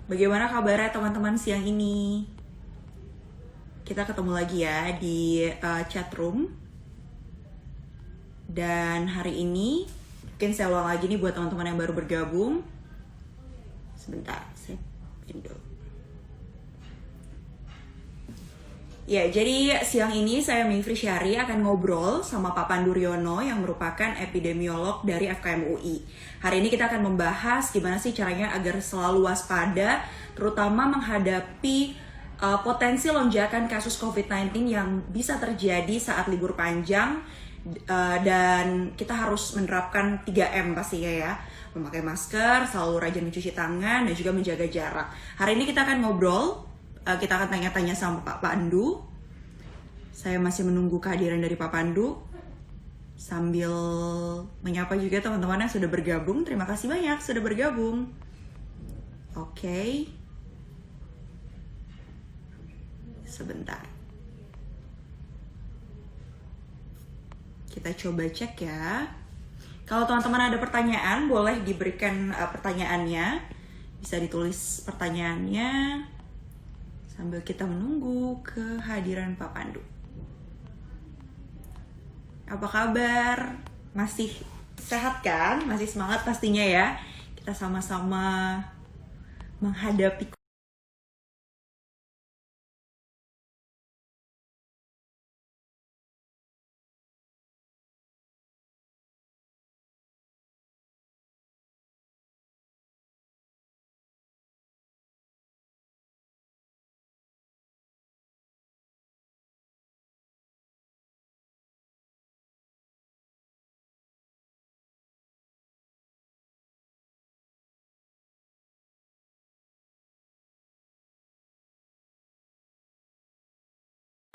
Bagaimana kabarnya teman-teman siang ini? Kita ketemu lagi ya di chat room. Dan hari ini, mungkin saya ulang lagi nih buat teman-teman yang baru bergabung. Sebentar, saya bikin dulu. Ya, jadi siang ini saya Mayfri Syari akan ngobrol sama Pak Pandu Riono yang merupakan epidemiolog dari FKM UI. Hari ini kita akan membahas gimana sih caranya agar selalu waspada, terutama menghadapi potensi lonjakan kasus COVID-19 yang bisa terjadi saat libur panjang, dan kita harus menerapkan 3M pastinya ya. Memakai masker, selalu rajin mencuci tangan, dan juga menjaga jarak. Hari ini kita akan ngobrol. Kita akan tanya-tanya sama Pak Pandu. Saya masih menunggu kehadiran dari Pak Pandu. Sambil menyapa juga teman-teman yang sudah bergabung. Terima kasih banyak sudah bergabung. Oke. Sebentar. Kita coba cek ya. Kalau teman-teman ada pertanyaan, boleh diberikan pertanyaannya. Bisa ditulis pertanyaannya sambil kita menunggu kehadiran Pak Pandu. Apa kabar? Masih sehat kan? Masih semangat pastinya ya? Kita sama-sama menghadapi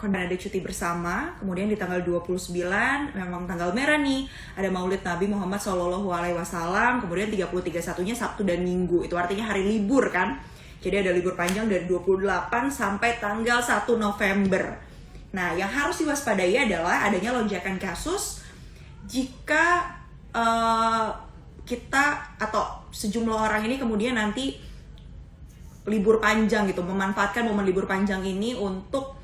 ada cuti bersama, kemudian di tanggal 29 memang tanggal merah nih, ada Maulid Nabi Muhammad SAW, kemudian 30-31-nya Sabtu dan Minggu, itu artinya hari libur kan. Jadi ada libur panjang dari 28 sampai tanggal 1 November. Nah, yang harus diwaspadai adalah adanya lonjakan kasus jika kita atau sejumlah orang ini kemudian nanti libur panjang gitu, memanfaatkan momen libur panjang ini untuk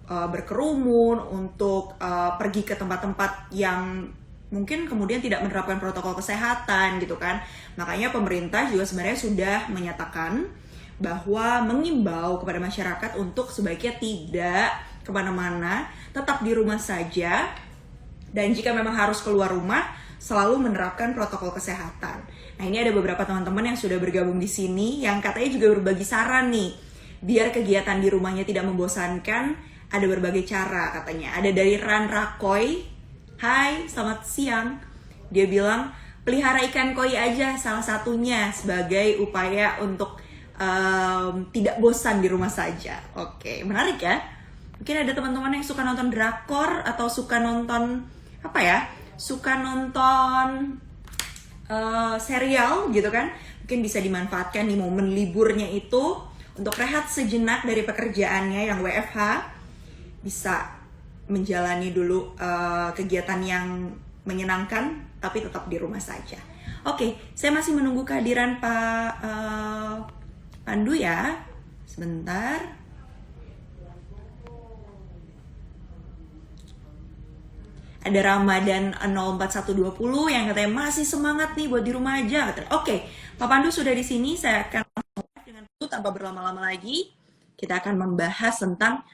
berkerumun, untuk pergi ke tempat-tempat yang mungkin kemudian tidak menerapkan protokol kesehatan gitu kan. Makanya pemerintah juga sebenarnya sudah menyatakan bahwa mengimbau kepada masyarakat untuk sebaiknya tidak kemana-mana, tetap di rumah saja, dan jika memang harus keluar rumah selalu menerapkan protokol kesehatan. Nah, ini ada beberapa teman-teman yang sudah bergabung di sini yang katanya juga berbagi saran nih, biar kegiatan di rumahnya tidak membosankan. Ada berbagai cara katanya. Ada dari Ran Rakoy. Hai, selamat siang. Dia bilang, pelihara ikan koi aja salah satunya sebagai upaya untuk tidak bosan di rumah saja. Oke, menarik ya. Mungkin ada teman-teman yang suka nonton drakor atau suka nonton apa ya? Suka nonton serial gitu kan. Mungkin bisa dimanfaatkan di momen liburnya itu untuk rehat sejenak dari pekerjaannya yang WFH. Bisa menjalani dulu kegiatan yang menyenangkan, tapi tetap di rumah saja. Oke, saya masih menunggu kehadiran Pak Pandu ya. Sebentar. Ada Ramadan 04120 yang katanya masih semangat nih buat di rumah aja. Oke, Pak Pandu sudah di sini. Saya akan dengan itu tanpa berlama-lama lagi. Kita akan membahas tentang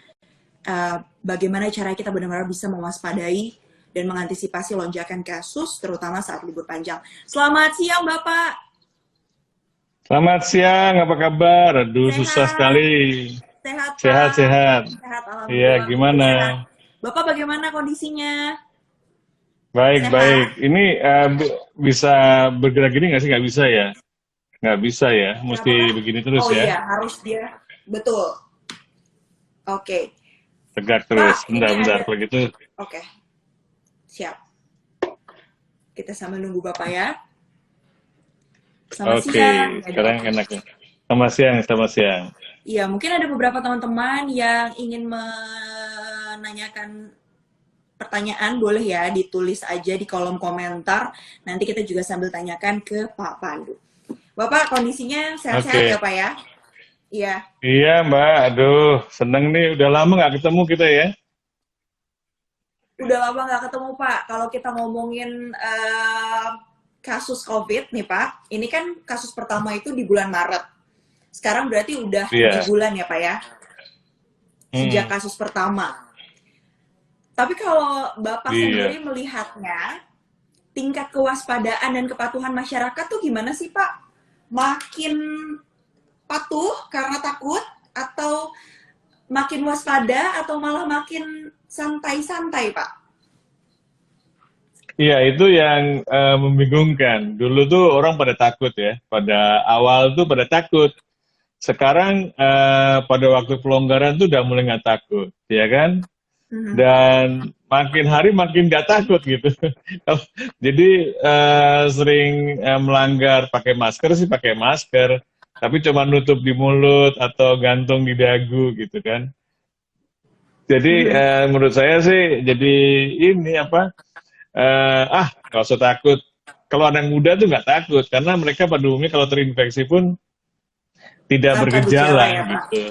bagaimana cara kita benar-benar bisa mewaspadai dan mengantisipasi lonjakan kasus, terutama saat libur panjang. Selamat siang, Bapak. Selamat siang, apa kabar? Aduh, susah sekali. Sehat, Pak. Sehat-sehat. Sehat, alhamdulillah. Iya, gimana? Sehat. Bapak bagaimana kondisinya? Baik. Ini bisa bergerak gini nggak sih? Nggak bisa ya? Nggak bisa ya? Mesti begini terus ya? Oh iya, harus dia. Betul. Oke. Tegak terus. Bentar. Kalau gitu. Oke. Siap. Kita sama nunggu Bapak ya. Selamat siang. Sekarang enaknya. Selamat siang. Iya, mungkin ada beberapa teman-teman yang ingin menanyakan pertanyaan, boleh ya ditulis aja di kolom komentar. Nanti kita juga sambil tanyakan ke Pak Pandu. Bapak kondisinya sehat-sehat ya Pak ya? Iya, Iya Mbak, aduh seneng nih, udah lama nggak ketemu kita ya. udah lama nggak ketemu Pak. Kalau kita ngomongin kasus COVID nih Pak, ini kan kasus pertama itu di bulan Maret. Sekarang berarti udah 7 Iya, bulan ya Pak ya, sejak hmm, kasus pertama. Tapi kalau Bapak iya. sendiri melihatnya, tingkat kewaspadaan dan kepatuhan masyarakat tuh gimana sih Pak? Makin patuh karena takut, atau makin waspada, atau malah makin santai-santai Pak? Iya, itu yang membingungkan. Dulu tuh orang pada takut ya, pada awal tuh pada takut. Sekarang pada waktu pelonggaran tuh udah mulai nggak takut, ya kan? Mhm. Dan makin hari makin nggak takut gitu. Jadi sering melanggar pakai masker sih pakai masker, tapi cuma nutup di mulut atau gantung di dagu gitu kan. Jadi Mhm. menurut saya sih jadi ini apa? Nggak usah takut. Kalau anak muda tuh nggak takut karena mereka pada umumnya kalau terinfeksi pun tidak Tanpa gejala ya bergejala Pak? gitu.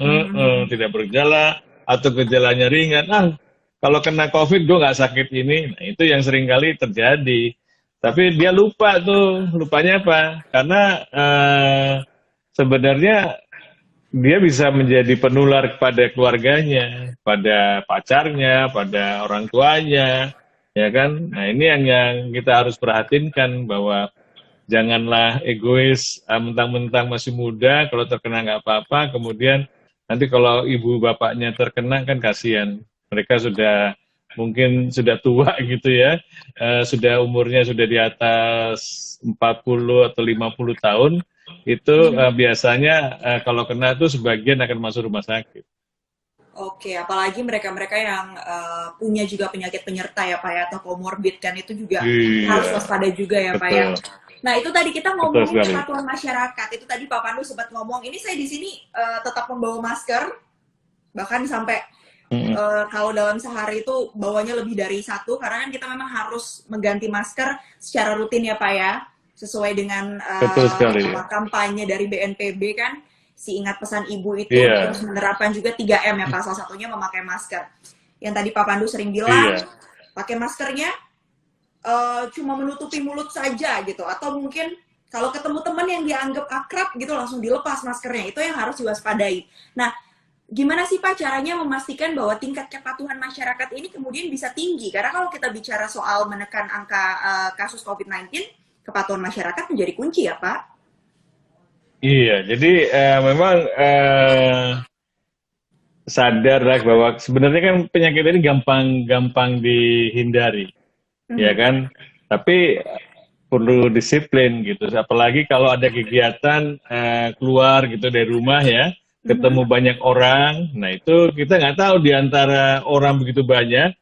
Mhm. Tidak bergejala atau gejalanya ringan. Kalau kena COVID gue nggak sakit ini. Nah, itu yang sering kali terjadi. Tapi dia lupa tuh, lupanya apa? Karena sebenarnya dia bisa menjadi penular kepada keluarganya, pada pacarnya, pada orang tuanya, ya kan? Nah ini yang kita harus perhatinkan bahwa janganlah egois, mentang-mentang masih muda, kalau terkena nggak apa-apa, kemudian nanti kalau ibu bapaknya terkena kan kasihan. Mereka sudah mungkin sudah tua gitu ya, sudah umurnya sudah di atas 40 atau 50 tahun, itu Mhm. biasanya kalau kena itu sebagian akan masuk rumah sakit. Oke, apalagi mereka-mereka yang punya juga penyakit penyerta ya Pak ya, atau komorbid kan, itu juga harus Iya, waspada juga ya Pak ya. betul, Nah itu tadi kita betul ngomongin sekali. kepatuhan masyarakat. Itu tadi Pak Pandu sempat ngomong. Ini saya di sini tetap membawa masker, bahkan sampai Mm-mm. kalau dalam sehari itu bawanya lebih dari satu, karena kan kita memang harus mengganti masker secara rutin ya Pak ya, sesuai dengan Betul sekali. kampanye dari BNPB kan, si ingat pesan ibu itu Iya, terus menerapkan juga 3M ya Pak, salah satunya memakai masker. Yang tadi Pak Pandu sering bilang, iya. pakai maskernya cuma menutupi mulut saja gitu, atau mungkin kalau ketemu teman yang dianggap akrab gitu langsung dilepas maskernya, itu yang harus diwaspadai. Nah, gimana sih Pak caranya memastikan bahwa tingkat kepatuhan masyarakat ini kemudian bisa tinggi? Karena kalau kita bicara soal menekan angka kasus COVID-19, kepatuhan masyarakat menjadi kunci ya Pak. Iya, jadi memang sadar lah bahwa sebenarnya kan penyakit ini gampang-gampang dihindari, ya Mhm. kan? Tapi perlu disiplin gitu. Apalagi kalau ada kegiatan keluar gitu dari rumah ya, Mhm. ketemu banyak orang. Nah itu kita nggak tahu di antara orang begitu banyak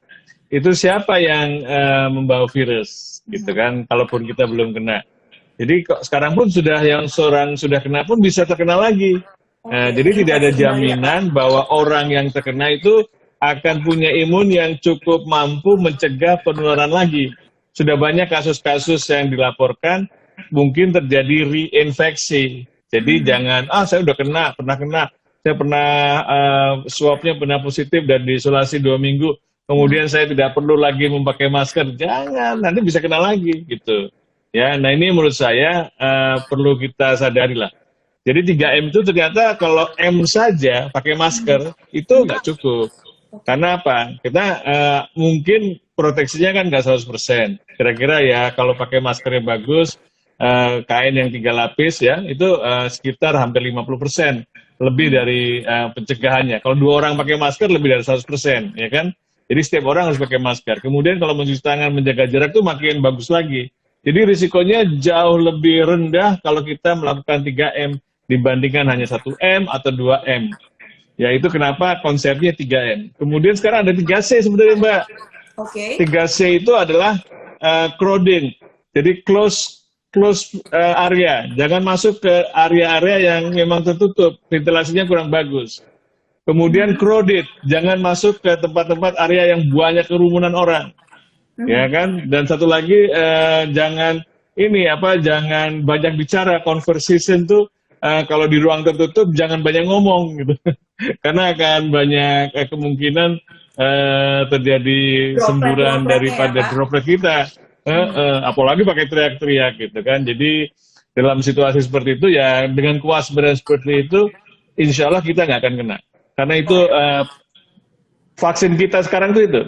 itu siapa yang membawa virus gitu Mhm. kan. Kalaupun kita belum kena. Jadi kok sekarang pun sudah yang seorang sudah kena pun bisa terkena lagi. Oke, Jadi tidak ada terinfeksi kembali ya Pak. jaminan bahwa orang yang terkena itu akan punya imun yang cukup mampu mencegah penularan lagi. Sudah banyak kasus-kasus yang dilaporkan mungkin terjadi reinfeksi. Jadi Mhm. jangan saya udah kena, pernah kena, saya pernah swabnya pernah positif dan diisolasi 2 minggu, Mhm. kemudian saya tidak perlu lagi memakai masker. Jangan, nanti bisa kena lagi gitu. Ya, nah ini menurut saya perlu kita sadari lah. Jadi 3M itu ternyata kalau M saja pakai Mhm. masker itu Mhm. nggak cukup. Oke. Karena apa? Kita mungkin proteksinya kan nggak 100%. Kira-kira ya kalau pakai maskernya bagus, kain yang 3 lapis ya, itu sekitar hampir 50% lebih Mhm. dari pencegahannya. Kalau 2 orang pakai masker lebih dari 100%, ya kan? Jadi setiap orang harus pakai masker. Kemudian kalau mencuci tangan, menjaga jarak itu makin bagus lagi. Jadi risikonya jauh lebih rendah kalau kita melakukan 3M dibandingkan hanya 1M atau 2M. Ya itu kenapa konsepnya 3M. Kemudian sekarang ada 3C sebenarnya Mbak. Oke. 3C itu adalah crowding. Jadi close area. Jangan masuk ke area-area yang memang tertutup, ventilasinya kurang bagus. Kemudian Mhm. crowded, jangan masuk ke tempat-tempat area yang banyak kerumunan orang, ya Mhm. kan? Dan satu lagi jangan ini apa, jangan banyak bicara, conversation tuh kalau di ruang tertutup jangan banyak ngomong gitu. Karena akan banyak kemungkinan terjadi semburan Droplet-dropletnya ya daripada Pak. droplet kita. Apalagi pakai teriak-teriak gitu kan. Jadi dalam situasi seperti itu ya dengan kewaspadaan seperti itu, insya Allah kita nggak akan kena. Karena itu Oh. vaksin kita sekarang tuh itu.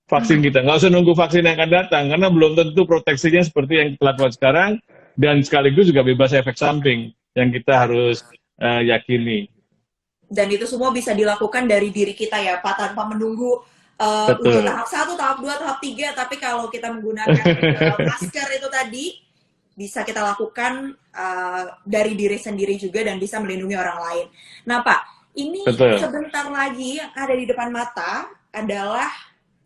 Vaksin kita. Nggak usah nunggu vaksin yang akan datang, karena belum tentu proteksinya seperti yang kita lakukan sekarang, dan sekaligus juga bebas efek samping yang kita harus yakini. Dan itu semua bisa dilakukan dari diri kita ya Pak, tanpa menunggu udah Betul. tahap 1, tahap 2, tahap 3, tapi kalau kita menggunakan masker itu tadi, bisa kita lakukan dari diri sendiri juga dan bisa melindungi orang lain. Nah Pak, ini Betul. sebentar lagi yang ada di depan mata adalah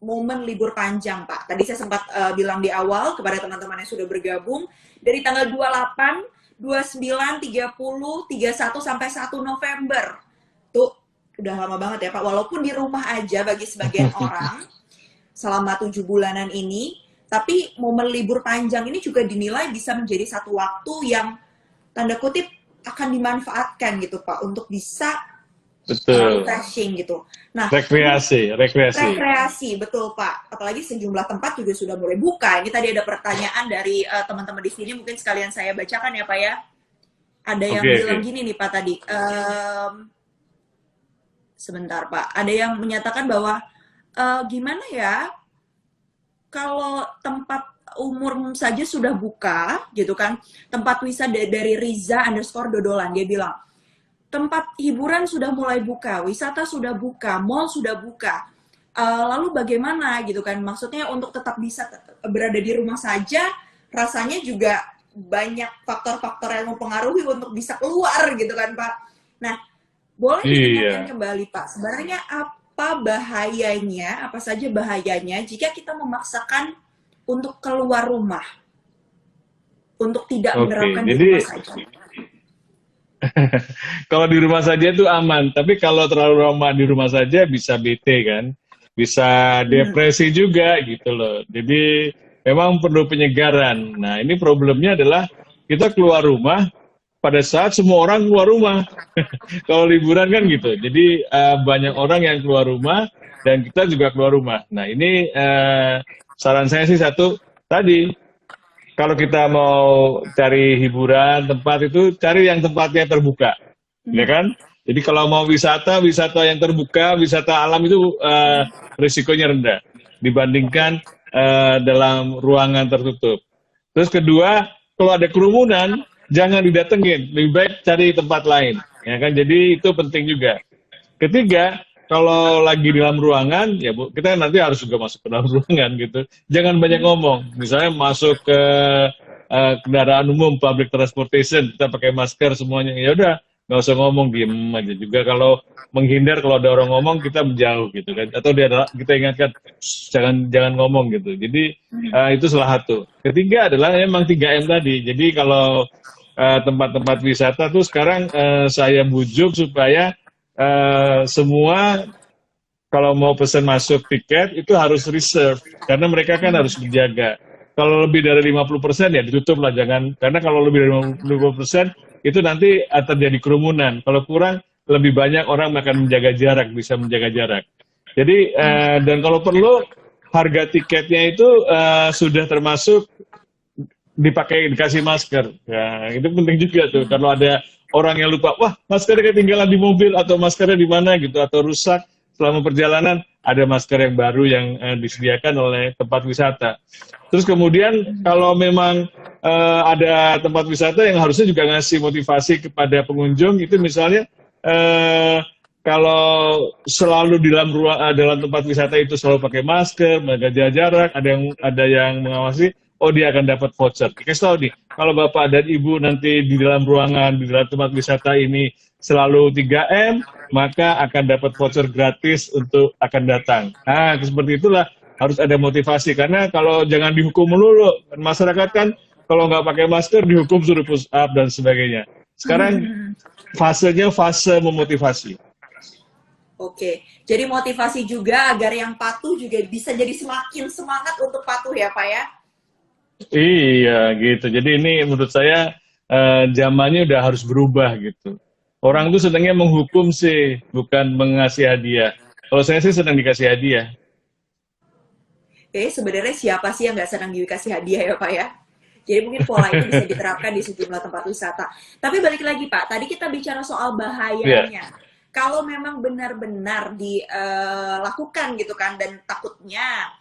momen libur panjang Pak. Tadi saya sempat bilang di awal kepada teman-teman yang sudah bergabung, dari tanggal 28, 29, 30, 31 sampai 1 November. Tuh, udah lama banget ya Pak. Walaupun di rumah aja bagi sebagian orang selama 7 bulanan ini, tapi momen libur panjang ini juga dinilai bisa menjadi satu waktu yang tanda kutip akan dimanfaatkan gitu Pak untuk bisa Betul. refreshing gitu. Nah, rekreasi. betul Pak. Apalagi sejumlah tempat juga sudah mulai buka. Ini tadi ada pertanyaan dari teman-teman di sini, mungkin sekalian saya bacakan ya Pak ya. Ada yang bilang gini nih Pak tadi. Sebentar Pak. Ada yang menyatakan bahwa gimana ya kalau tempat umum saja sudah buka gitu kan. Tempat wisata dari Riza_Dodolan dia bilang, tempat hiburan sudah mulai buka, wisata sudah buka, mall sudah buka. Lalu bagaimana gitu kan? Maksudnya untuk tetap bisa berada di rumah saja, rasanya juga banyak faktor-faktor yang mempengaruhi untuk bisa keluar gitu kan Pak. Nah, boleh ditanyakan kembali Pak, sebenarnya apa bahayanya, apa saja bahayanya jika kita memaksakan untuk keluar rumah? Untuk tidak menerapkan di rumah saja. Kalau di rumah saja itu aman, tapi kalau terlalu lama di rumah saja bisa bete kan, bisa depresi juga gitu loh. Jadi memang perlu penyegaran. Nah ini problemnya adalah kita keluar rumah pada saat semua orang keluar rumah. Kalau liburan kan gitu, jadi banyak orang yang keluar rumah dan kita juga keluar rumah. Nah ini saran saya sih satu tadi, kalau kita mau cari hiburan, tempat itu cari yang tempatnya terbuka, ya kan? Jadi kalau mau wisata yang terbuka, wisata alam itu risikonya rendah dibandingkan dalam ruangan tertutup. Terus kedua, kalau ada kerumunan, jangan didatengin, lebih baik cari tempat lain, ya kan? Jadi itu penting juga. Ketiga, kalau lagi di dalam ruangan, ya Bu, kita nanti harus juga masuk ke dalam ruangan gitu. Jangan banyak ngomong. Misalnya masuk ke kendaraan umum, public transportation, kita pakai masker semuanya. Ya udah, nggak usah ngomong, diem aja. Juga kalau menghindar, kalau ada orang ngomong, kita menjauh gitu kan. Atau kita ingatkan, jangan ngomong gitu. Jadi itu salah satu. Ketiga adalah memang 3M tadi. Jadi kalau tempat-tempat wisata tuh sekarang saya bujuk supaya semua kalau mau pesan masuk tiket itu harus reserve karena mereka kan harus menjaga. Kalau lebih dari 50% ya ditutup lah, jangan, karena kalau lebih dari 50% itu nanti terjadi kerumunan. Kalau kurang, lebih banyak orang akan menjaga jarak, bisa menjaga jarak. Jadi dan kalau perlu harga tiketnya itu sudah termasuk dikasih masker. Ya, itu penting juga tuh. Kalau ada orang yang lupa, wah maskernya ketinggalan di mobil atau maskernya di mana gitu, atau rusak selama perjalanan, ada masker yang baru yang disediakan oleh tempat wisata. Terus kemudian kalau memang ada tempat wisata yang harusnya juga ngasih motivasi kepada pengunjung, itu misalnya kalau selalu di dalam tempat wisata itu selalu pakai masker, menjaga jarak, ada yang mengawasi, oh dia akan dapat voucher. Kasih tahu nih, kalau Bapak dan Ibu nanti di dalam ruangan, di dalam tempat wisata ini selalu 3M, maka akan dapat voucher gratis untuk akan datang. Nah, seperti itulah, harus ada motivasi. Karena kalau jangan dihukum melulu, masyarakat kan kalau nggak pakai masker dihukum suruh push up dan sebagainya. Sekarang fasenya fase memotivasi. Oke, jadi motivasi juga agar yang patuh juga bisa jadi semakin semangat untuk patuh ya Pak ya? Iya gitu. Jadi ini menurut saya zamannya udah harus berubah gitu. Orang tuh senangnya menghukum sih, bukan mengasih hadiah. Kalau saya sih senang dikasih hadiah. Sebenarnya siapa sih yang nggak senang dikasih hadiah ya Pak ya? Jadi mungkin pola itu bisa diterapkan di sejumlah tempat wisata. Tapi balik lagi Pak, tadi kita bicara soal Ya, bahayanya. Kalau memang benar-benar dilakukan gitu kan, dan takutnya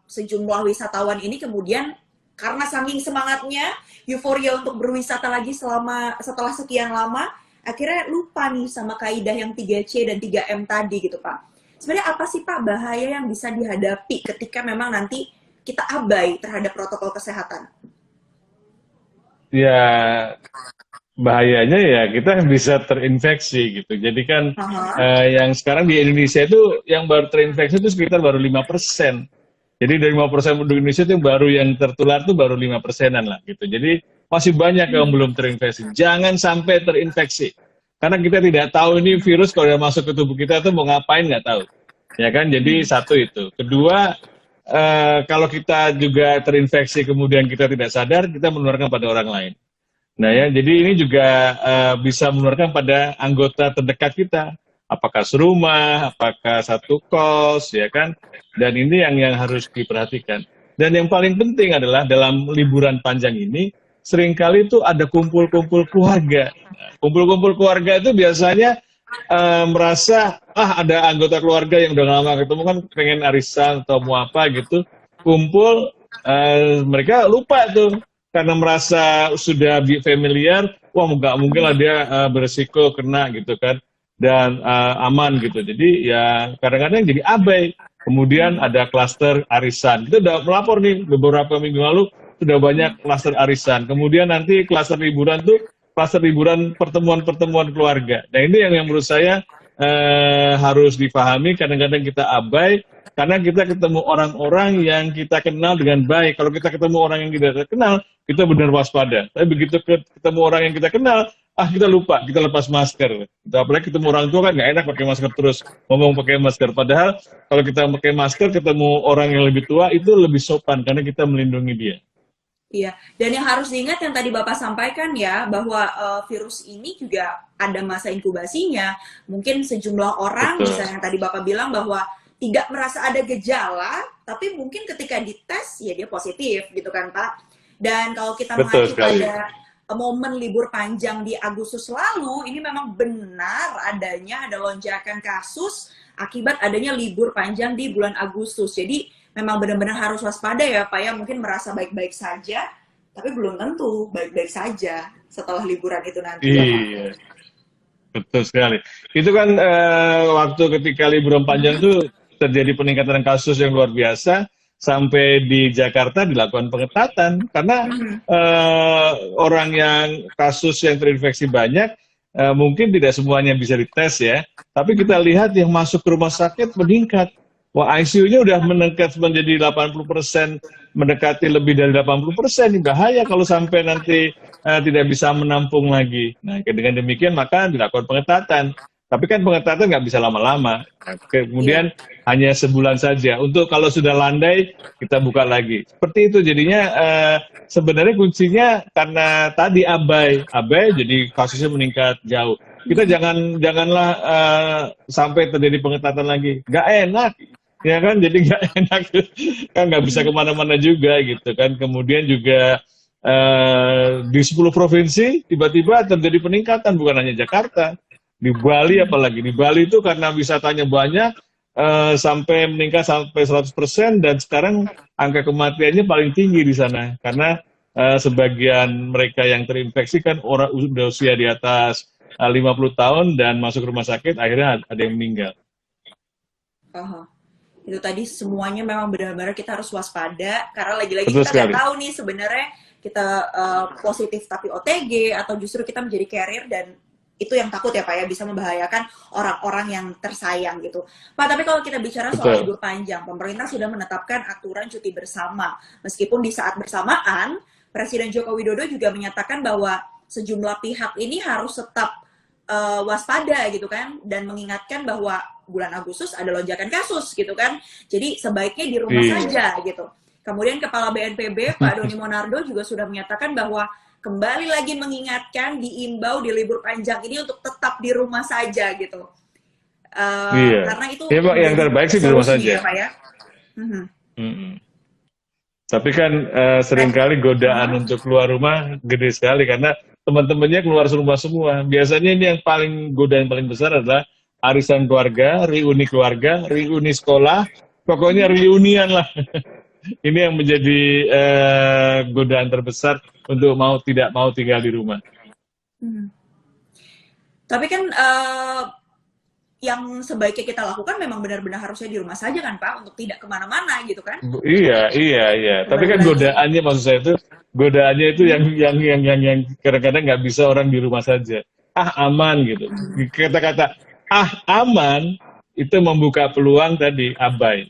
sejumlah wisatawan ini kemudian karena saking semangatnya, euforia untuk berwisata lagi setelah sekian lama, akhirnya lupa nih sama kaidah yang 3C dan 3M tadi gitu Pak. Sebenarnya apa sih Pak bahaya yang bisa dihadapi ketika memang nanti kita abai terhadap protokol kesehatan? ya bahayanya ya kita bisa terinfeksi gitu. Jadi kan Aha. yang sekarang di Indonesia itu yang baru terinfeksi itu sekitar baru 5%. Jadi dari 5% penduduk Indonesia itu baru yang tertular tuh baru 5%-an lah gitu. Jadi masih banyak yang belum terinfeksi. Jangan sampai terinfeksi. Karena kita tidak tahu ini virus kalau udah masuk ke tubuh kita tuh mau ngapain nggak tahu. Ya kan? Jadi satu itu. Kedua, kalau kita juga terinfeksi kemudian kita tidak sadar, kita menularkan pada orang lain. Nah ya, jadi ini juga bisa menularkan pada anggota terdekat kita. Apakah serumah, apakah satu kos, ya kan? Dan ini yang harus diperhatikan. Dan yang paling penting adalah dalam liburan panjang ini, seringkali itu ada kumpul-kumpul keluarga. Nah, kumpul-kumpul keluarga itu biasanya merasa, ada anggota keluarga yang udah lama ketemu kan pengen arisan atau mau apa gitu, kumpul, mereka lupa tuh karena merasa sudah familiar, wah nggak mungkin lah dia beresiko kena gitu kan, dan aman gitu. Jadi ya kadang-kadang jadi abai. Kemudian ada klaster arisan. Kita udah melapor nih beberapa minggu lalu sudah banyak klaster arisan. Kemudian nanti klaster liburan tuh klaster liburan pertemuan-pertemuan keluarga. Nah ini yang menurut saya harus dipahami. Kadang-kadang kita abai karena kita ketemu orang-orang yang kita kenal dengan baik. Kalau kita ketemu orang yang tidak kenal, kita benar waspada. Tapi begitu ketemu orang yang kita kenal, kita lupa, kita lepas masker. Apalagi ketemu orang tua kan nggak enak pakai masker terus, ngomong pakai masker. Padahal kalau kita pakai masker, ketemu orang yang lebih tua, itu lebih sopan karena kita melindungi dia. Iya, dan yang harus diingat yang tadi Bapak sampaikan ya, bahwa virus ini juga ada masa inkubasinya. Mungkin sejumlah orang, Betul, misalnya yang tadi Bapak bilang bahwa tidak merasa ada gejala, tapi mungkin ketika dites, ya dia positif gitu kan Pak. Dan kalau kita betul mengacu sekali. pada momen libur panjang di Agustus lalu, ini memang benar adanya ada lonjakan kasus akibat adanya libur panjang di bulan Agustus. Jadi memang benar-benar harus waspada ya Pak ya, mungkin merasa baik-baik saja, tapi belum tentu baik-baik saja setelah liburan itu nanti ya Pak. Iya, betul sekali. Itu kan waktu ketika liburan panjang itu terjadi peningkatan kasus yang luar biasa, sampai di Jakarta dilakukan pengetatan karena orang yang kasus yang terinfeksi banyak, mungkin tidak semuanya bisa dites ya, tapi kita lihat yang masuk ke rumah sakit meningkat. Wah, ICU-nya udah meningkat menjadi 80%, mendekati lebih dari 80%. Ini bahaya kalau sampai nanti tidak bisa menampung lagi. Nah, dengan demikian maka dilakukan pengetatan. Tapi kan pengetatan nggak bisa lama-lama. Nah, Iya. kemudian hanya sebulan saja. Untuk kalau sudah landai, kita buka lagi. Seperti itu. Jadinya sebenarnya kuncinya karena tadi abai. Abai jadi kasusnya meningkat jauh. Kita janganlah sampai terjadi pengetatan lagi. Nggak enak. Ya kan, jadi nggak enak. Kan nggak bisa kemana-mana juga gitu kan. Kemudian juga di 10 provinsi tiba-tiba terjadi peningkatan, bukan hanya Jakarta. Di Bali apalagi, di Bali itu karena wisatanya banyak, sampai meningkat sampai 100%, dan sekarang angka kematiannya paling tinggi di sana karena sebagian mereka yang terinfeksi kan orang udah usia di atas 50 tahun dan masuk rumah sakit, akhirnya ada yang meninggal. Aha. Itu tadi semuanya memang benar-benar kita harus waspada karena lagi-lagi Betul kita nggak sekali. tahu nih sebenarnya kita positif tapi OTG atau justru kita menjadi carrier, dan itu yang takut ya Pak ya, bisa membahayakan orang-orang yang tersayang gitu. Pak, tapi kalau kita bicara soal Betul. libur panjang, pemerintah sudah menetapkan aturan cuti bersama. Meskipun di saat bersamaan, Presiden Joko Widodo juga menyatakan bahwa sejumlah pihak ini harus tetap waspada gitu kan, dan mengingatkan bahwa bulan Agustus ada lonjakan kasus gitu kan. Jadi sebaiknya di rumah Iya. saja gitu. Kemudian Kepala BNPB Pak Doni Monardo juga sudah menyatakan bahwa kembali lagi mengingatkan, diimbau di libur panjang ini untuk tetap di rumah saja gitu. Iya. Karena itu Ya Pak, yang menjadi terbaik sih di rumah solusinya saja. ya Pak ya. Mhm. Mm-mm. Tapi kan Nah, seringkali godaan uh-huh. untuk keluar rumah gede sekali karena teman-temannya keluar rumah semua. Biasanya ini yang paling godaan paling besar adalah arisan keluarga, reuni sekolah, pokoknya reunian lah. Ini yang menjadi godaan terbesar untuk mau tidak mau tinggal di rumah. Mhm. Tapi kan yang sebaiknya kita lakukan memang benar-benar harusnya di rumah saja kan Pak, untuk tidak kemana-mana gitu kan. Iya, iya, iya. Tapi Kembali kan lagi. godaannya maksud saya itu godaannya itu yang kadang-kadang nggak bisa orang di rumah saja. Ah aman gitu. Kata-kata ah aman itu membuka peluang tadi abai.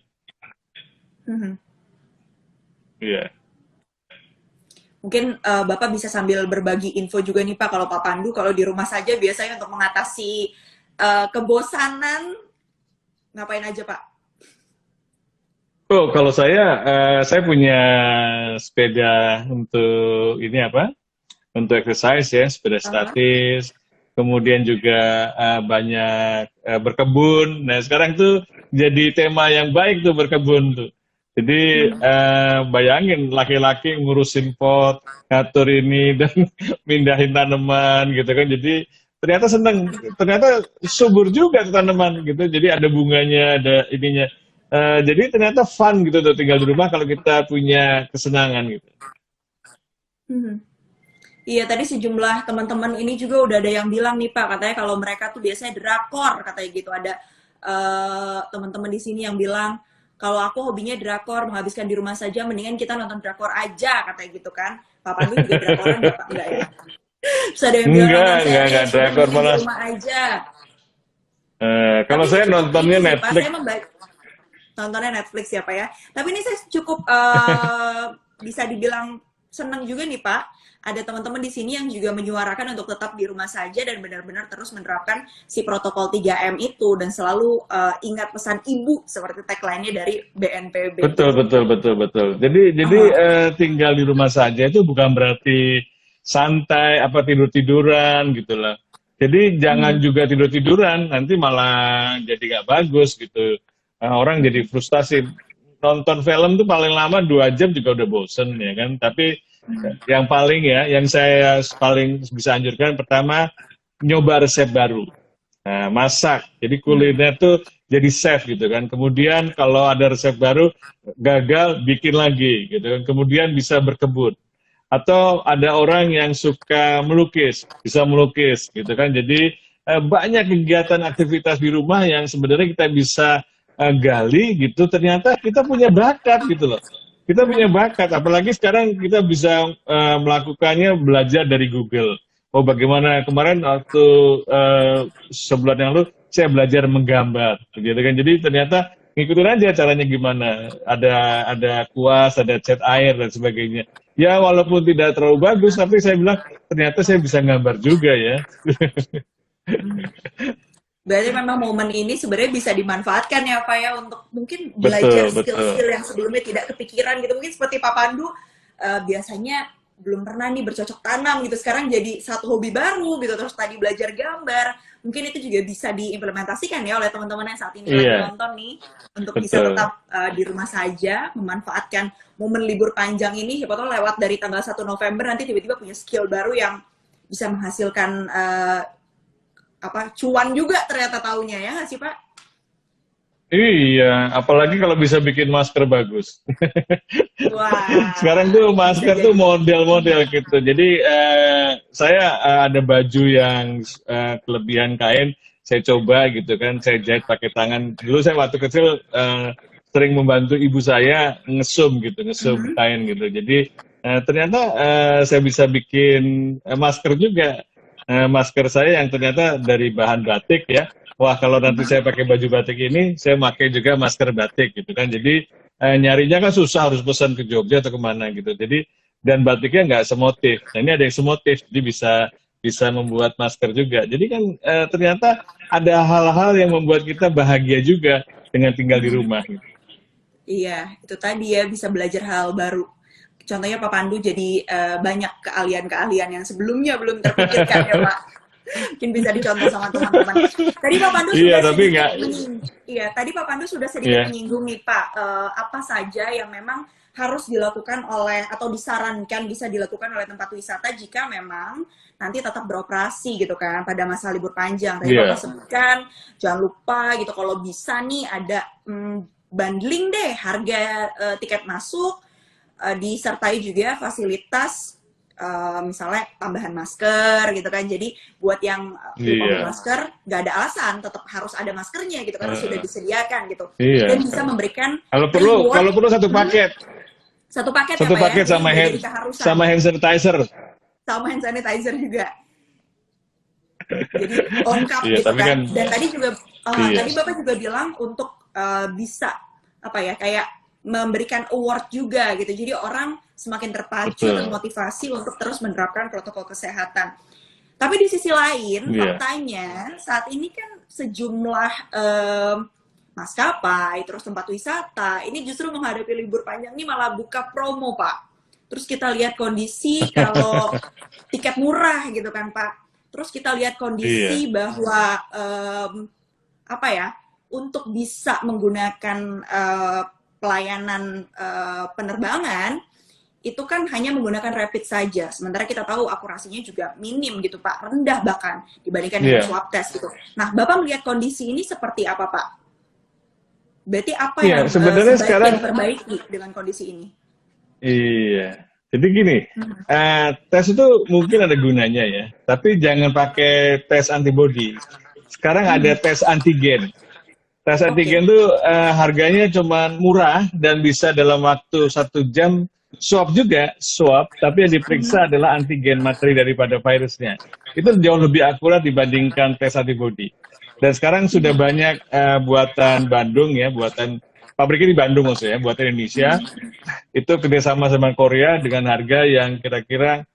Mhm. Iya. Mungkin Bapak bisa sambil berbagi info juga nih Pak, kalau Pak Pandu kalau di rumah saja biasanya untuk mengatasi kebosanan ngapain aja Pak? Oh, kalau saya punya sepeda untuk ini apa? Untuk exercise ya, sepeda Uh-huh. statis. Kemudian juga banyak berkebun. Nah, sekarang tuh jadi tema yang baik tuh berkebun tuh. Jadi Hmm. bayangin laki-laki ngurusin pot, ngatur ini dan mindahin tanaman gitu kan. Jadi ternyata seneng, ternyata subur juga tuh tanaman gitu. Jadi ada bunganya, ada ininya. Jadi ternyata fun gitu tuh tinggal di rumah kalau kita punya kesenangan gitu. Hmm. Iya, tadi sejumlah teman-teman ini juga udah ada yang bilang nih Pak, katanya kalau mereka tuh biasanya drakor, katanya gitu. Ada teman-teman di sini yang bilang, kalau aku hobinya drakor, menghabiskan di rumah saja, mendingan kita nonton drakor aja, katanya gitu kan. Pak Pandu juga drakoran nggak Pak? Enggak ya? Terus ada yang bilang nonton Enggak series, udah drakor mendingan di malah. rumah aja. Kalau Tapi ini saya cukup ini nontonnya sih Pak, Netflix. saya nontonnya Netflix ya Pak ya. Tapi ini saya cukup bisa dibilang senang juga nih Pak. Ada teman-teman di sini yang juga menyuarakan untuk tetap di rumah saja dan benar-benar terus menerapkan si protokol 3M itu dan selalu ingat pesan ibu seperti tagline-nya dari BNPB Betul, gitu. betul, betul, betul. Jadi Uh-huh. tinggal di rumah saja itu bukan berarti santai apa tidur-tiduran gitu lah. Jadi jangan Mhm. juga tidur-tiduran, nanti malah jadi nggak bagus gitu. Orang jadi frustasi. Nonton film tuh paling lama 2 jam juga udah bosen ya kan. Tapi yang paling ya, yang saya paling bisa anjurkan pertama nyoba resep baru. Nah, masak. Jadi kuliner tuh jadi chef gitu kan. Kemudian kalau ada resep baru gagal bikin lagi gitu kan. Kemudian bisa berkebun. Atau ada orang yang suka melukis, bisa melukis gitu kan. Jadi banyak kegiatan aktivitas di rumah yang sebenarnya kita bisa gali gitu. Ternyata kita punya bakat gitu loh. Kita punya bakat, apalagi sekarang kita bisa melakukannya belajar dari Google. Oh bagaimana kemarin waktu sebulan yang lalu saya belajar menggambar, gitu kan. Jadi ternyata ngikutin aja caranya gimana. Ada kuas, ada cat air dan sebagainya. Ya walaupun tidak terlalu bagus, tapi saya bilang ternyata saya bisa gambar juga ya. Berarti memang momen ini sebenarnya bisa dimanfaatkan ya Pak ya untuk mungkin belajar Betul, betul. skill-skill yang sebelumnya tidak kepikiran gitu. Mungkin seperti Pak Pandu biasanya belum pernah nih bercocok tanam gitu. Sekarang jadi satu hobi baru gitu. Terus tadi belajar gambar. Mungkin itu juga bisa diimplementasikan ya oleh teman-teman yang saat ini lagi Iya, nonton nih untuk bisa betul. tetap di rumah saja, memanfaatkan momen libur panjang ini. Siapa tahu lewat dari tanggal 1 November nanti tiba-tiba punya skill baru yang bisa menghasilkan apa cuan juga ternyata taunya ya nggak sih Pak? Iya, apalagi kalau bisa bikin masker bagus. Sekarang Wah, tuh bisa masker tuh jadi. model-model gitu. Jadi saya ada baju yang kelebihan kain, saya coba gitu kan, saya jahit pakai tangan. Dulu saya waktu kecil sering membantu ibu saya ngesum gitu, ngesum Mhm. kain gitu. Jadi ternyata saya bisa bikin masker juga. Masker saya yang ternyata dari bahan batik ya. Wah, kalau nanti saya pakai baju batik ini, saya pakai juga masker batik gitu kan. Jadi nyarinya kan susah, harus pesan ke Jogja atau kemana gitu. Jadi dan batiknya nggak semotif. Nah ini ada yang semotif, jadi bisa membuat masker juga. Jadi kan ternyata ada hal-hal yang membuat kita bahagia juga dengan tinggal di Mhm. rumah. Gitu. Iya, itu tadi ya bisa belajar hal baru. contohnya Pak Pandu jadi banyak keahlian-keahlian yang sebelumnya belum terpikirkan ya Pak. Mungkin bisa dicontoh sama teman-teman. Tadi Pak Pandu Iya, sudah tapi sedikit nggak, iya, tadi Pak Pandu sudah sedikit iya, menyinggung nih Pak, apa saja yang memang harus dilakukan oleh atau disarankan bisa dilakukan oleh tempat wisata jika memang nanti tetap beroperasi gitu kan pada masa libur panjang. Tadi Bapak iya, sebutkan jangan lupa gitu kalau bisa nih ada bundling deh harga tiket masuk, disertai juga fasilitas misalnya tambahan masker gitu kan. Jadi buat yang lupa iya, bawa masker, nggak ada alasan, tetap harus ada maskernya gitu karena sudah eh, disediakan gitu. iya. Dan bisa memberikan Kalau reward perlu satu paket, satu paket ya satu Pak ya. paket Jadi sama udah hand jadi keharusan sama hand sanitizer. sama hand sanitizer juga. Jadi lengkap Iya, gitu tapi kan. kan, Dan tadi juga iya, tadi Bapak juga bilang untuk bisa apa ya kayak memberikan award juga gitu. Jadi orang semakin terpacu, betul, termotivasi untuk terus menerapkan protokol kesehatan. Tapi di sisi lain, iya, faktanya saat ini kan sejumlah maskapai, terus tempat wisata, ini justru menghadapi libur panjang ini malah buka promo, Pak. Terus kita lihat kondisi kalau tiket murah gitu kan, Pak. Terus kita lihat iya, kondisi bahwa apa ya, untuk bisa menggunakan pelayanan penerbangan itu kan hanya menggunakan rapid saja. Sementara kita tahu akurasinya juga minim gitu Pak, rendah bahkan dibandingkan dengan iya, swab test gitu. Nah, Bapak melihat kondisi ini seperti apa Pak? Berarti apa iya. yang Sebenarnya sebaiknya sekarang, diperbaiki dengan kondisi ini? iya. Jadi gini, tes itu mungkin ada gunanya ya, tapi jangan pakai tes antibody. Sekarang ada tes antigen. Tes Oke. antigen tuh harganya cuma murah dan bisa dalam waktu 1 jam. Swab juga, swab, tapi yang diperiksa adalah antigen materi daripada virusnya. Itu jauh lebih akurat dibandingkan tes antibody. Dan sekarang sudah banyak buatan Bandung ya, buatan pabriknya di Bandung maksudnya, buatan Indonesia. Itu kerjasama sama Korea dengan harga yang kira-kira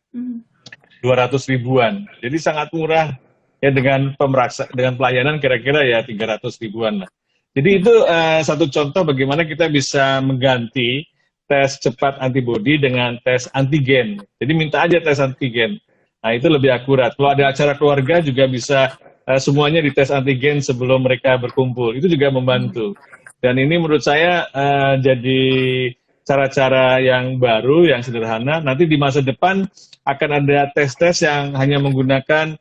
200 ribuan. Jadi sangat murah ya dengan pelayanan kira-kira ya 300 ribuan lah. Jadi itu satu contoh bagaimana kita bisa mengganti tes cepat antibody dengan tes antigen. Jadi minta aja tes antigen. Nah itu lebih akurat. Kalau ada acara keluarga juga bisa semuanya dites antigen sebelum mereka berkumpul. Itu juga membantu. Dan ini menurut saya jadi cara-cara yang baru, yang sederhana. Nanti di masa depan akan ada tes-tes yang hanya menggunakan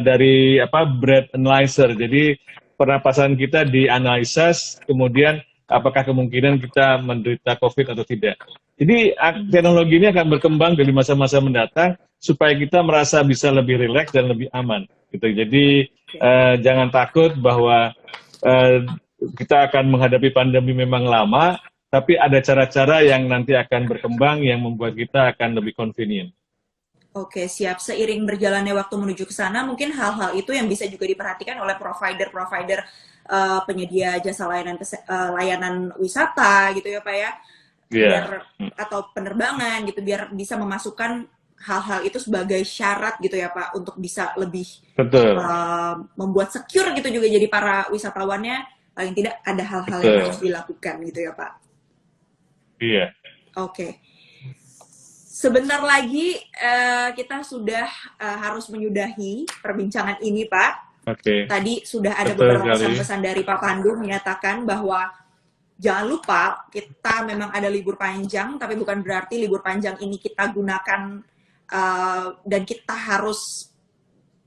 dari breath analyzer. Jadi pernapasan kita dianalisis, kemudian apakah kemungkinan kita menderita COVID atau tidak. Jadi teknologi ini akan berkembang dari masa-masa mendatang supaya kita merasa bisa lebih rileks dan lebih aman. Gitu. Jadi jangan takut bahwa kita akan menghadapi pandemi memang lama, tapi ada cara-cara yang nanti akan berkembang yang membuat kita akan lebih convenient. Oke, siap. Seiring berjalannya waktu menuju ke sana, mungkin hal-hal itu yang bisa juga diperhatikan oleh provider-provider penyedia jasa layanan wisata gitu ya Pak ya, Iya, biar atau penerbangan gitu, biar bisa memasukkan hal-hal itu sebagai syarat gitu ya Pak untuk bisa lebih betul, membuat secure gitu juga jadi para wisatawannya paling tidak ada hal-hal yang harus betul. dilakukan gitu ya Pak. Iya, Oke. Sebentar lagi kita sudah harus menyudahi perbincangan ini, Pak. oke, Tadi sudah ada betul beberapa sekali. pesan-pesan dari Pak Pandu menyatakan bahwa jangan lupa kita memang ada libur panjang, tapi bukan berarti libur panjang ini kita gunakan dan kita harus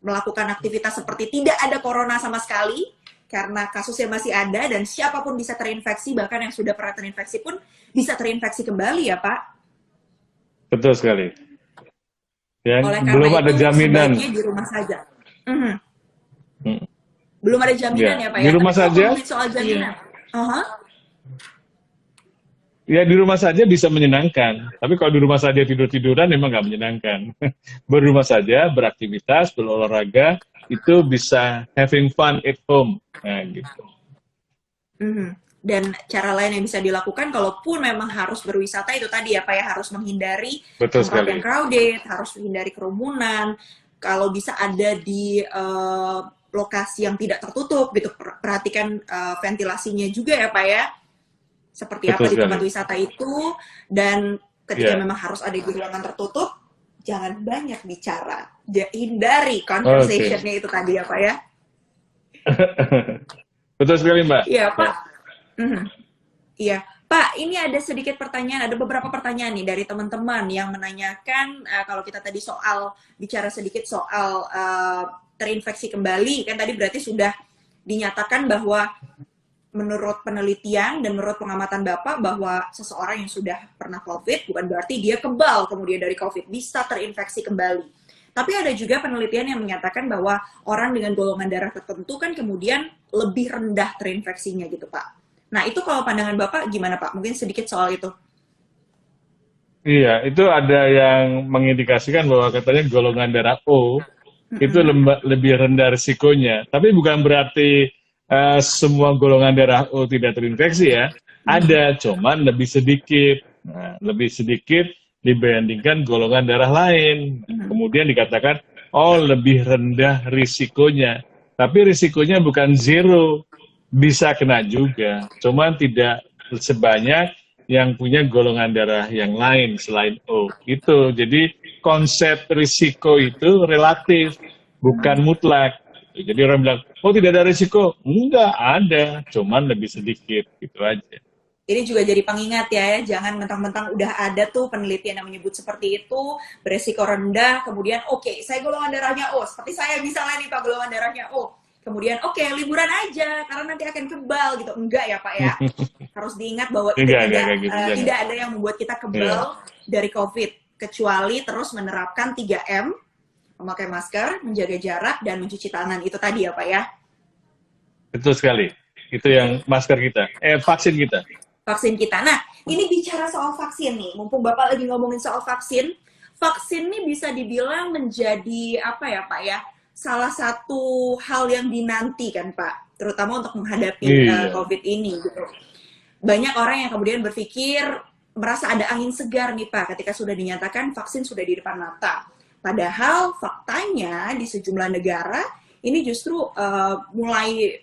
melakukan aktivitas seperti tidak ada corona sama sekali, karena kasusnya masih ada dan siapapun bisa terinfeksi, bahkan yang sudah pernah terinfeksi pun bisa terinfeksi kembali ya, Pak. Betul sekali. Ya, Oleh karena belum ada itu jaminan. sebaiknya di rumah saja. Mhm. Hmm. Belum ada jaminan Ya, ya Pak di ya. rumah Tapi kalau saja, ngomongin soal jaminan, aha, ya di rumah saja bisa menyenangkan. Tapi kalau di rumah saja tidur-tiduran memang nggak menyenangkan. Berumah saja, beraktivitas, berolahraga, itu bisa having fun at home. Nah, gitu. mhm. Dan cara lain yang bisa dilakukan, kalaupun memang harus berwisata itu tadi ya Pak ya, harus menghindari Betul tempat yang sekali. crowded, harus menghindari kerumunan. Kalau bisa ada di lokasi yang tidak tertutup gitu, perhatikan ventilasinya juga ya Pak ya. Seperti apa Betul di sekali. tempat wisata itu, dan ketika Iya. memang harus ada di ruangan tertutup, jangan banyak bicara. Hindari Oke. conversation-nya itu tadi ya Pak ya. Betul sekali, Mbak. Iya Ya. Pak. Mhm. Iya, Pak, ini ada sedikit pertanyaan, ada beberapa pertanyaan nih dari teman-teman yang menanyakan kalau kita tadi bicara sedikit soal terinfeksi kembali, kan tadi berarti sudah dinyatakan bahwa menurut penelitian dan menurut pengamatan Bapak bahwa seseorang yang sudah pernah COVID bukan berarti dia kebal kemudian dari COVID, bisa terinfeksi kembali. Tapi ada juga penelitian yang menyatakan bahwa orang dengan golongan darah tertentu kan kemudian lebih rendah terinfeksinya gitu, Pak. Nah, itu kalau pandangan Bapak gimana, Pak? Mungkin sedikit soal itu. Iya, itu ada yang mengindikasikan bahwa katanya golongan darah O itu lebih rendah risikonya. Tapi bukan berarti semua golongan darah O tidak terinfeksi ya. Ada, cuman lebih sedikit. Nah, lebih sedikit dibandingkan golongan darah lain. Kemudian dikatakan, oh lebih rendah risikonya. Tapi risikonya bukan zero. Bisa kena juga, cuman tidak sebanyak yang punya golongan darah yang lain selain O. Itu. Jadi konsep risiko itu relatif, bukan mutlak. Jadi orang bilang, oh tidak ada risiko. Enggak ada, cuman lebih sedikit. Gitu aja. Ini juga jadi pengingat ya, jangan mentang-mentang udah ada tuh penelitian yang menyebut seperti itu, beresiko rendah, kemudian oke, saya golongan darahnya O, seperti saya misalnya nih Pak, golongan darahnya O. Kemudian oke, liburan aja karena nanti akan kebal gitu. Enggak ya Pak ya. Harus diingat bahwa itu tidak ada yang membuat kita kebal dari COVID kecuali terus menerapkan 3M, memakai masker, menjaga jarak dan mencuci tangan. Itu tadi ya Pak ya. Betul sekali. Itu yang masker kita, vaksin kita. Vaksin kita. Nah, ini bicara soal vaksin nih. Mumpung Bapak lagi ngomongin soal vaksin, vaksin ini bisa dibilang menjadi apa ya Pak ya? Salah satu hal yang dinanti kan Pak, terutama untuk menghadapi COVID ini gitu. Banyak orang yang kemudian berpikir merasa ada angin segar nih Pak ketika sudah dinyatakan vaksin sudah di depan mata. Padahal faktanya di sejumlah negara ini justru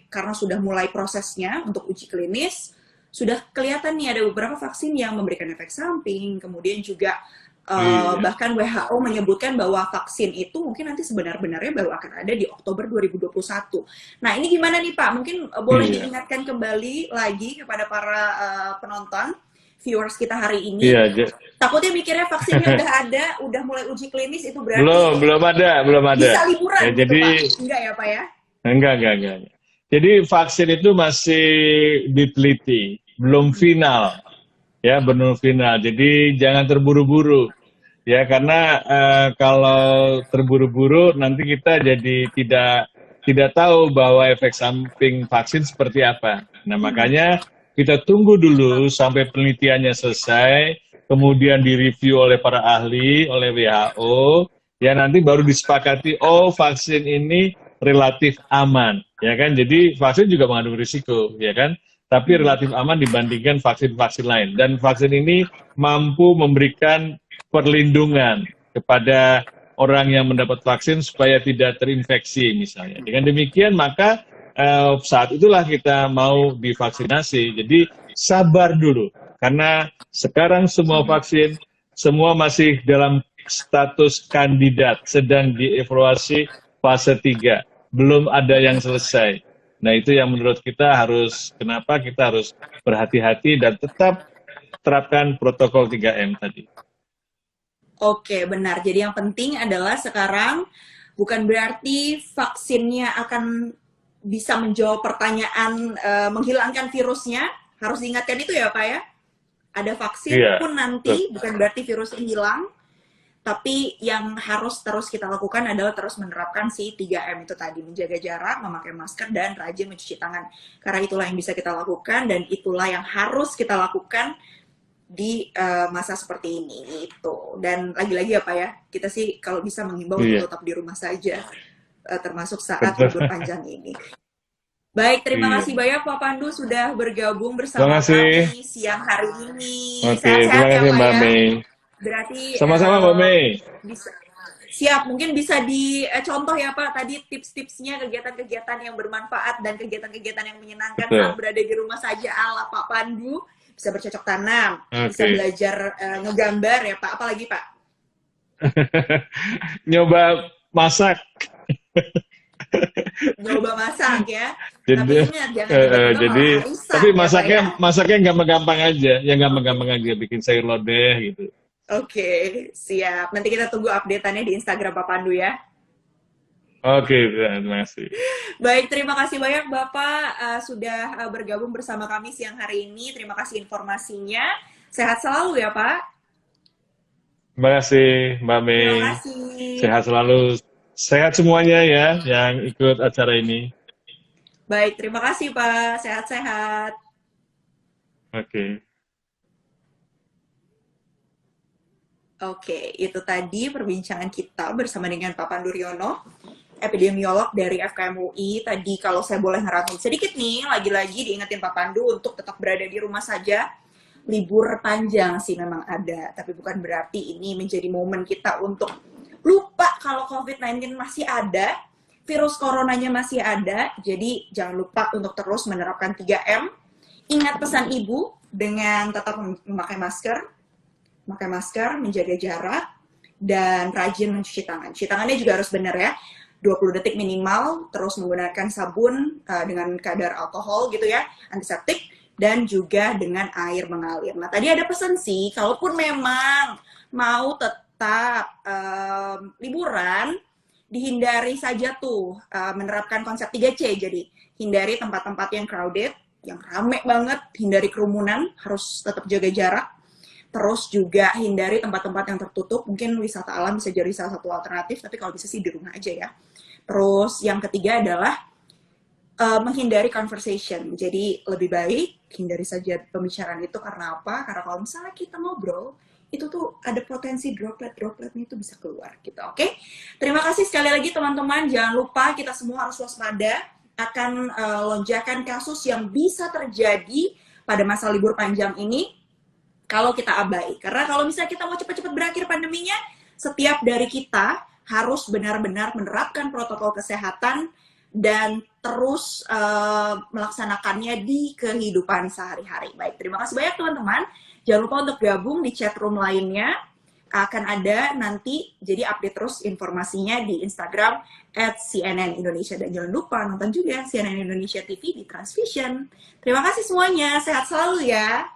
karena sudah mulai prosesnya untuk uji klinis, sudah kelihatan nih ada beberapa vaksin yang memberikan efek samping, kemudian juga bahkan WHO menyebutkan bahwa vaksin itu mungkin nanti sebenarnya baru akan ada di Oktober 2021. Nah, ini gimana nih Pak? Mungkin boleh diingatkan kembali lagi kepada para penonton, viewers kita hari ini. Takutnya mikirnya vaksinnya udah ada, udah mulai uji klinis, itu berarti belum ada. Bisa liburan ya, gitu jadi, Pak? Enggak ya Pak ya? Enggak. Jadi vaksin itu masih diteliti, belum final. Ya, belum final. Jadi jangan terburu-buru. Ya, karena kalau terburu-buru nanti kita jadi tidak tahu bahwa efek samping vaksin seperti apa. Nah, makanya kita tunggu dulu sampai penelitiannya selesai, kemudian direview oleh para ahli, oleh WHO, ya nanti baru disepakati, oh vaksin ini relatif aman, ya kan? Jadi vaksin juga mengandung risiko, ya kan? Tapi relatif aman dibandingkan vaksin-vaksin lain. Dan vaksin ini mampu memberikan perlindungan kepada orang yang mendapat vaksin supaya tidak terinfeksi misalnya. Dengan demikian maka saat itulah kita mau divaksinasi. Jadi sabar dulu. Karena sekarang semua vaksin, semua masih dalam status kandidat, sedang dievaluasi fase 3. Belum ada yang selesai. Nah, itu yang menurut kita kenapa kita harus berhati-hati dan tetap terapkan protokol 3M tadi. Oke, benar. Jadi yang penting adalah sekarang bukan berarti vaksinnya akan bisa menjawab pertanyaan menghilangkan virusnya. Harus diingatkan itu ya Pak ya. Ada vaksin pun nanti bukan berarti virusnya hilang. Tapi yang harus terus kita lakukan adalah terus menerapkan si 3M itu tadi, menjaga jarak, memakai masker, dan rajin mencuci tangan. Karena itulah yang bisa kita lakukan, dan itulah yang harus kita lakukan di masa seperti ini. Itu. Dan lagi-lagi ya Pak ya, kita sih kalau bisa menghimbau untuk tetap di rumah saja, termasuk saat libur panjang ini. Baik, terima kasih banyak Pak Pandu sudah bergabung bersama kami siang hari ini. Oke, terima kasih Mbak Mei. Berarti sama-sama Mbak Mei. Siap, mungkin bisa dicontoh ya Pak, tadi tips-tipsnya kegiatan-kegiatan yang bermanfaat dan kegiatan-kegiatan yang menyenangkan saat Betul. berada di rumah saja ala Pak Pandu. Bisa bercocok tanam, bisa Oke. belajar ngegambar ya Pak, apalagi Pak? Nyoba masak. Nyoba masak ya. Tapi Jadi, ingat, jangan tiba-tiba jadi, malah arisan tapi ya Pak ya. masaknya gampang-gampang aja, yang gampang-gampang aja, bikin sayur lodeh gitu. Oke, siap. Nanti kita tunggu update-annya di Instagram Pak Pandu ya. Oke, terima kasih. Baik, terima kasih banyak Bapak sudah bergabung bersama kami siang hari ini. Terima kasih informasinya. Sehat selalu ya Pak. Terima kasih, Mbak Mei. Terima kasih. Sehat selalu. Sehat semuanya ya yang ikut acara ini. Baik, terima kasih Pak. Sehat-sehat. Oke. Oke, itu tadi perbincangan kita bersama dengan Pak Pandu Riono, epidemiolog dari FKM UI. Tadi kalau saya boleh ngerangkum sedikit nih, lagi-lagi diingetin Pak Pandu untuk tetap berada di rumah saja. Libur panjang sih memang ada, tapi bukan berarti ini menjadi momen kita untuk lupa kalau COVID-19 masih ada, virus coronanya masih ada, jadi jangan lupa untuk terus menerapkan 3M. Ingat pesan Ibu dengan tetap memakai masker, menjaga jarak, dan rajin mencuci tangan. Cuci tangannya juga harus benar ya, 20 detik minimal, terus menggunakan sabun dengan kadar alkohol gitu ya, antiseptik, dan juga dengan air mengalir. Nah, tadi ada pesan sih, kalaupun memang mau tetap liburan, dihindari saja tuh menerapkan konsep 3C. Jadi, hindari tempat-tempat yang crowded, yang rame banget, hindari kerumunan, harus tetap jaga jarak. Terus juga hindari tempat-tempat yang tertutup, mungkin wisata alam bisa jadi salah satu alternatif, tapi kalau bisa sih di rumah aja ya. Terus yang ketiga adalah menghindari conversation. Jadi lebih baik hindari saja pembicaraan itu. Karena apa? Karena kalau misalnya kita ngobrol, itu tuh ada potensi dropletnya itu bisa keluar gitu. Oke? Terima kasih sekali lagi teman-teman. Jangan lupa kita semua harus waspada akan lonjakan kasus yang bisa terjadi pada masa libur panjang ini kalau kita abai. Karena kalau misalnya kita mau cepat-cepat berakhir pandeminya, setiap dari kita harus benar-benar menerapkan protokol kesehatan dan terus melaksanakannya di kehidupan sehari-hari. Baik, terima kasih banyak teman-teman. Jangan lupa untuk gabung di chat room lainnya. Akan ada nanti, jadi update terus informasinya di Instagram @CNN Indonesia. Dan jangan lupa nonton juga CNN Indonesia TV di Transvision. Terima kasih semuanya, sehat selalu ya.